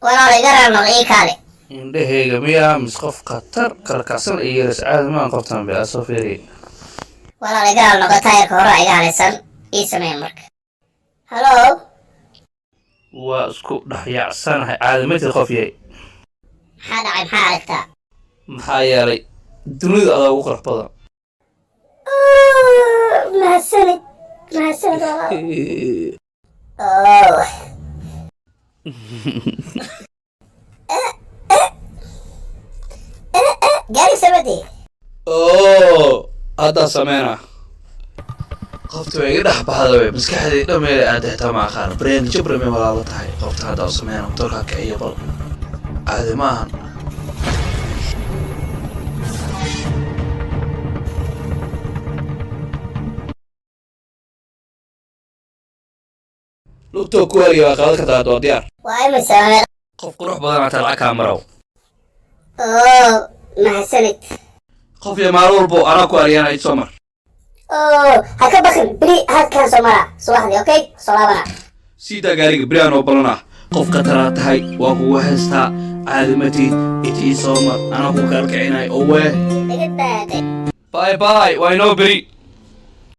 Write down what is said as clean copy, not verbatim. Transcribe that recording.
ولا يقرر نغيك هذا indhahayga miyaa mis qof khatar kalkacsan iyo yeelis caadi maan qabtaan baa soo fiiriye ولا يقرر نغتاير كورا يقال سن إيسمين مرك هلو waa isku dhaxyaacsanahay caadi matid qof yahay هذا عين حالك maxaa yeelay dunida adaa ugu qurux badan مع السنة أوه قالي سبدي oo haddaa sameynaa qofta way iga dhex baxda wey maskaxdii dhameeda aad xitaa ma aqaan brain jibrame walaalo tahay qofta haddaa u sameynaa motorka kiciyo bal caadi maahan lugtoo ku haliya waa qaadan kartaa waa diyaar واي مسامر qof qurux badan ataa lacag kaa marow أوه مع السنة qof iyo maalin walbo anaa ku haliyana id soo mar أوه هكا بخل بري هاد كان سومرا سواحدي أوكي صلابنا siidaa gaariga beriaan oo balanah qof khataraa tahay waa kugu haystaa caadi matid itii soo mar anaa ku kaalkicinay oo wee تقدر باي باي واي نو بري